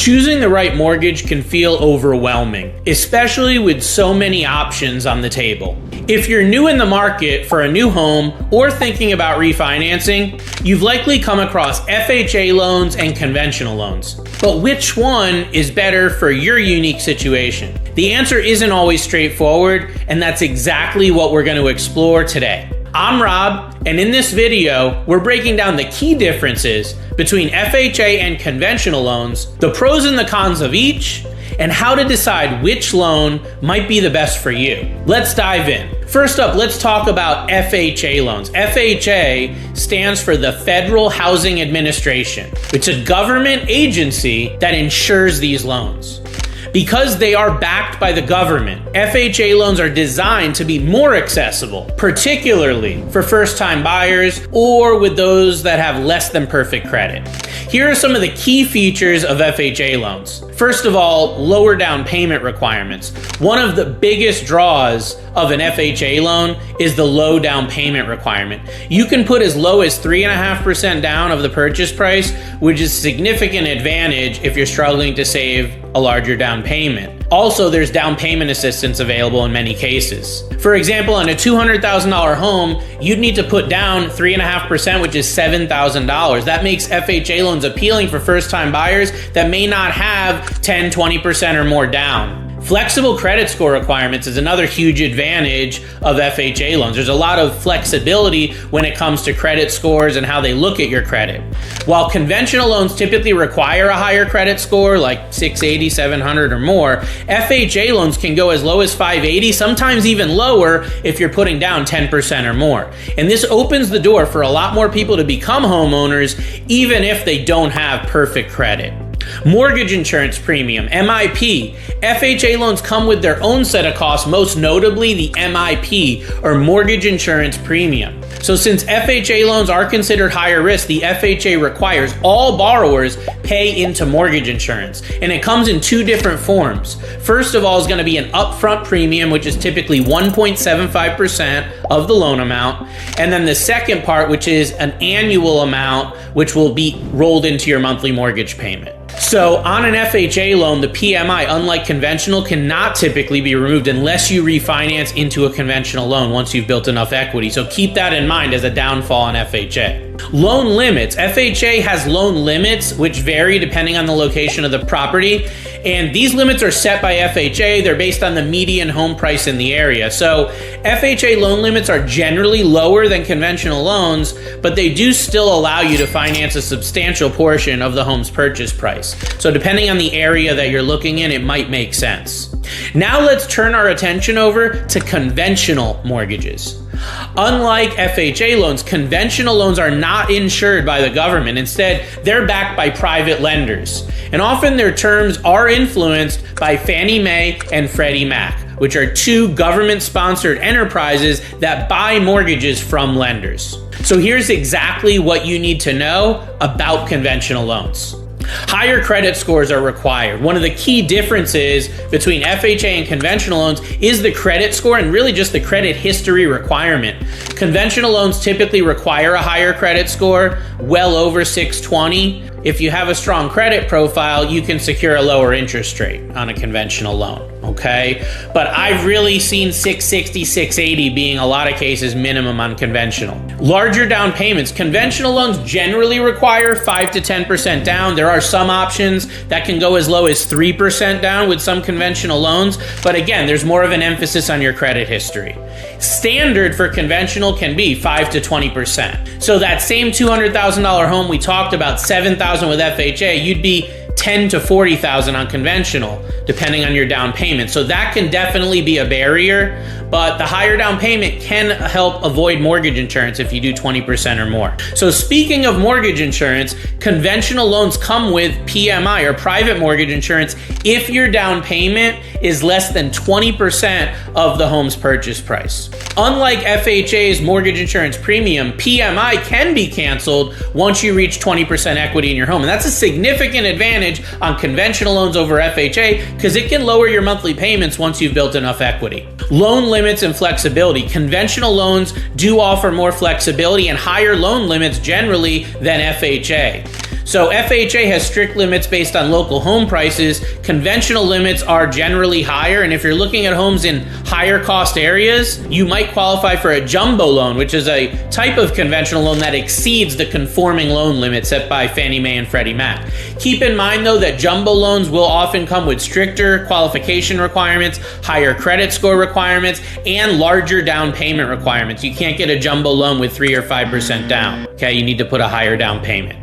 Choosing the right mortgage can feel overwhelming, especially with so many options on the table. If you're new in the market for a new home or thinking about refinancing, you've likely come across FHA loans and conventional loans. But which one is better for your unique situation? The answer isn't always straightforward, and that's exactly what we're going to explore today. I'm Rob, and in this video, we're breaking down the key differences between FHA and conventional loans, the pros and the cons of each, and how to decide which loan might be the best for you. Let's dive in. First up, let's talk about FHA loans. FHA stands for the Federal Housing Administration. It's a government agency that insures these loans. Because they are backed by the government, FHA loans are designed to be more accessible, particularly for first-time buyers or with those that have less than perfect credit. Here are some of the key features of FHA loans. First of all, lower down payment requirements. One of the biggest draws of an FHA loan is the low down payment requirement. You can put as low as 3.5% down of the purchase price, which is a significant advantage if you're struggling to save a larger down payment. Also, there's down payment assistance available in many cases. For example, on a $200,000 home, you'd need to put down 3.5%, which is $7,000. That makes FHA loans appealing for first-time buyers that may not have 10, 20% or more down. Flexible credit score requirements is another huge advantage of FHA loans. There's a lot of flexibility when it comes to credit scores and how they look at your credit. While conventional loans typically require a higher credit score, like 680, 700 or more, FHA loans can go as low as 580, sometimes even lower if you're putting down 10% or more. And this opens the door for a lot more people to become homeowners, even if they don't have perfect credit. Mortgage insurance premium, MIP. FHA loans come with their own set of costs, most notably the MIP, or mortgage insurance premium. So since FHA loans are considered higher risk, the FHA requires all borrowers pay into mortgage insurance. And it comes in two different forms. First of all is going to be an upfront premium, which is typically 1.75% of the loan amount. And then the second part, which is an annual amount, which will be rolled into your monthly mortgage payment. So on an FHA loan, the PMI, unlike conventional, cannot typically be removed unless you refinance into a conventional loan once you've built enough equity. So keep that in mind as a downfall on FHA. Loan limits. FHA has loan limits which vary depending on the location of the property. And these limits are set by FHA. They're based on the median home price in the area. So FHA loan limits are generally lower than conventional loans, but they do still allow you to finance a substantial portion of the home's purchase price. So depending on the area that you're looking in, it might make sense. Now let's turn our attention over to conventional mortgages. Unlike FHA loans, conventional loans are not insured by the government. Instead, they're backed by private lenders. And often their terms are influenced by Fannie Mae and Freddie Mac, which are two government-sponsored enterprises that buy mortgages from lenders. So here's exactly what you need to know about conventional loans. Higher credit scores are required. One of the key differences between FHA and conventional loans is the credit score and really just the credit history requirement. Conventional loans typically require a higher credit score, well over 620. If you have a strong credit profile, you can secure a lower interest rate on a conventional loan, okay? But I've really seen 660, 680 being a lot of cases minimum on conventional. Larger down payments. Conventional loans generally require 5 to 10% down. There are some options that can go as low as 3% down with some conventional loans, but again, there's more of an emphasis on your credit history. Standard for conventional can be 5 to 20%. So that same $200,000 home we talked about, $7,000 with FHA, you'd be $10,000 to $40,000 on conventional, depending on your down payment. So that can definitely be a barrier, but the higher down payment can help avoid mortgage insurance if you do 20% or more. So speaking of mortgage insurance, conventional loans come with PMI or private mortgage insurance if your down payment is less than 20% of the home's purchase price. Unlike FHA's mortgage insurance premium, PMI can be canceled once you reach 20% equity in your home. And that's a significant advantage on conventional loans over FHA because it can lower your monthly payments once you've built enough equity. Loan limits and flexibility. Conventional loans do offer more flexibility and higher loan limits generally than FHA. So FHA has strict limits based on local home prices. Conventional limits are generally higher, and if you're looking at homes in higher cost areas, you might qualify for a jumbo loan, which is a type of conventional loan that exceeds the conforming loan limit set by Fannie Mae and Freddie Mac. Keep in mind though that jumbo loans will often come with stricter qualification requirements, higher credit score requirements, and larger down payment requirements. You can't get a jumbo loan with 3 or 5% down. Okay, you need to put a higher down payment.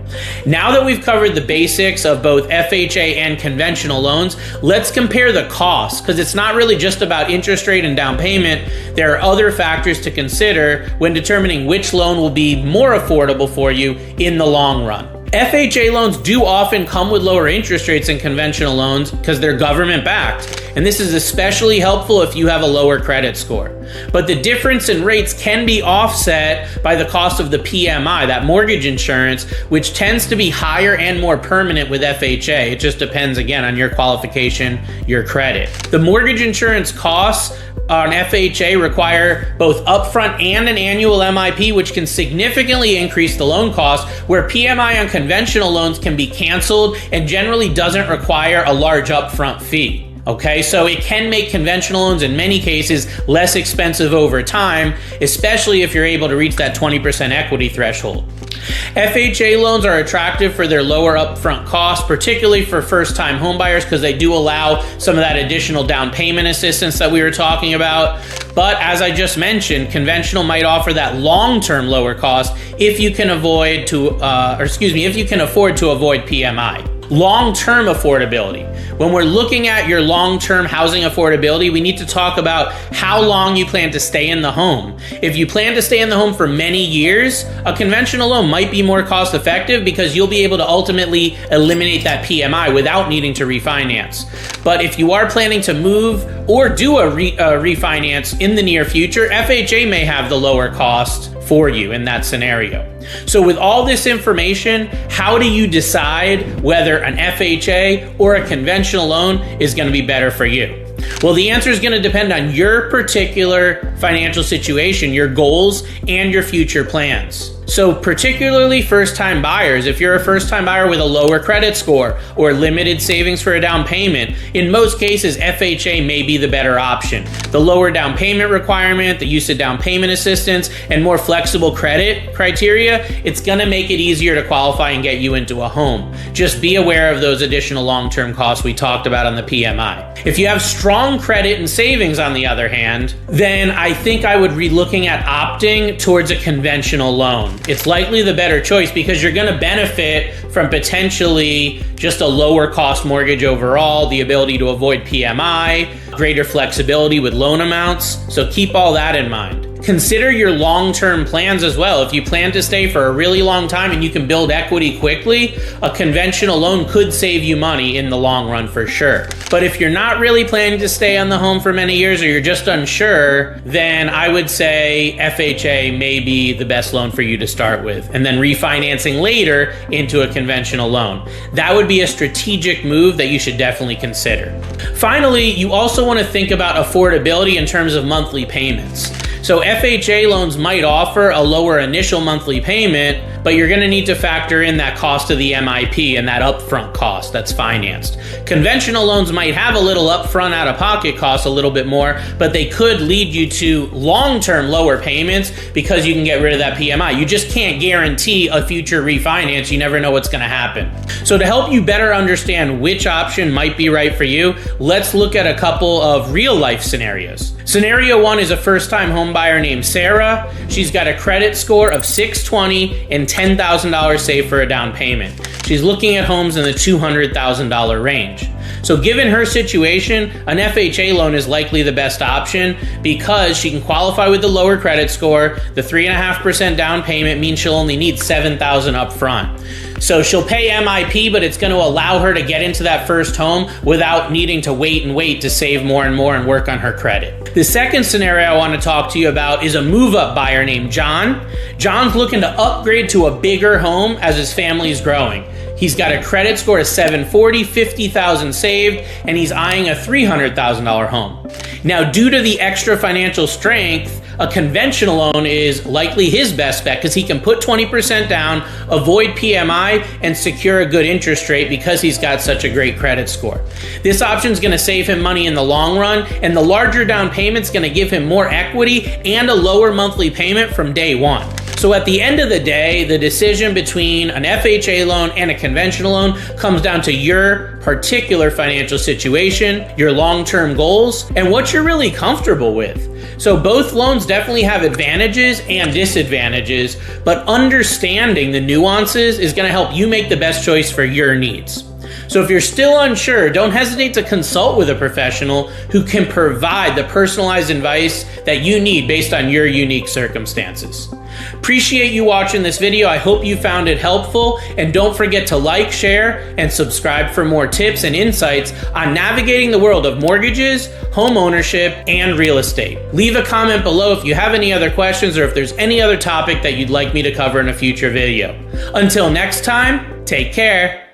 Now that we've covered the basics of both FHA and conventional loans, let's compare the costs, because it's not really just about interest rate and down payment. There are other factors to consider when determining which loan will be more affordable for you in the long run. FHA loans do often come with lower interest rates than conventional loans because they're government backed, and this is especially helpful if you have a lower credit score. But the difference in rates can be offset by the cost of the PMI, that mortgage insurance, which tends to be higher and more permanent with FHA. It just depends again on your qualification, your credit. The mortgage insurance costs on FHA require both upfront and an annual MIP, which can significantly increase the loan cost, where PMI on conventional loans can be canceled and generally doesn't require a large upfront fee. Okay, so it can make conventional loans in many cases less expensive over time, especially if you're able to reach that 20% equity threshold. FHA loans are attractive for their lower upfront costs, particularly for first-time homebuyers, because they do allow some of that additional down payment assistance that we were talking about. But as I just mentioned, conventional might offer that long-term lower cost if you can afford to avoid PMI. Long-term affordability. When we're looking at your long-term housing affordability, we need to talk about how long you plan to stay in the home. If you plan to stay in the home for many years, a conventional loan might be more cost-effective because you'll be able to ultimately eliminate that PMI without needing to refinance. But if you are planning to move or do a refinance in the near future, FHA may have the lower cost for you in that scenario. So with all this information, how do you decide whether an FHA or a conventional loan is going to be better for you? Well, the answer is going to depend on your particular financial situation, your goals, and your future plans. So particularly first-time buyers, if you're a first-time buyer with a lower credit score or limited savings for a down payment, in most cases, FHA may be the better option. The lower down payment requirement, the use of down payment assistance, and more flexible credit criteria, it's going to make it easier to qualify and get you into a home. Just be aware of those additional long-term costs we talked about on the PMI. If you have strong credit and savings, on the other hand, then I think I would be looking at opting towards a conventional loan. It's likely the better choice because you're going to benefit from potentially just a lower cost mortgage overall, the ability to avoid PMI, greater flexibility with loan amounts. So keep all that in mind. Consider your long-term plans as well. If you plan to stay for a really long time and you can build equity quickly, a conventional loan could save you money in the long run for sure. But if you're not really planning to stay on the home for many years or you're just unsure, then I would say FHA may be the best loan for you to start with, and then refinancing later into a conventional loan. That would be a strategic move that you should definitely consider. Finally, you also want to think about affordability in terms of monthly payments. So FHA loans might offer a lower initial monthly payment, but you're going to need to factor in that cost of the MIP and that upfront cost that's financed. Conventional loans might have a little upfront out-of-pocket cost, a little bit more, but they could lead you to long-term lower payments because you can get rid of that PMI. You just can't guarantee a future refinance. You never know what's going to happen. So to help you better understand which option might be right for you, let's look at a couple of real-life scenarios. Scenario one is a first-time home buyer named Sarah. She's got a credit score of 620 and $10,000 saved for a down payment. She's looking at homes in the $200,000 range. So given her situation, an FHA loan is likely the best option because she can qualify with the lower credit score. The 3.5% down payment means she'll only need $7,000 up front. So she'll pay MIP, but it's going to allow her to get into that first home without needing to wait to save more and more and work on her credit. The second scenario I want to talk to you about is a move-up buyer named John. John's looking to upgrade to a bigger home as his family is growing. He's got a credit score of 740, $50,000 saved, and he's eyeing a $300,000 home. Now, due to the extra financial strength, a conventional loan is likely his best bet because he can put 20% down, avoid PMI, and secure a good interest rate because he's got such a great credit score. This option is going to save him money in the long run, and the larger down payment is going to give him more equity and a lower monthly payment from day one. So at the end of the day, the decision between an FHA loan and a conventional loan comes down to your particular financial situation, your long-term goals, and what you're really comfortable with. So both loans definitely have advantages and disadvantages, but understanding the nuances is going to help you make the best choice for your needs. So if you're still unsure, don't hesitate to consult with a professional who can provide the personalized advice that you need based on your unique circumstances. Appreciate you watching this video. I hope you found it helpful, and don't forget to like, share, and subscribe for more tips and insights on navigating the world of mortgages, home ownership, and real estate. Leave a comment below if you have any other questions or if there's any other topic that you'd like me to cover in a future video. Until next time, take care.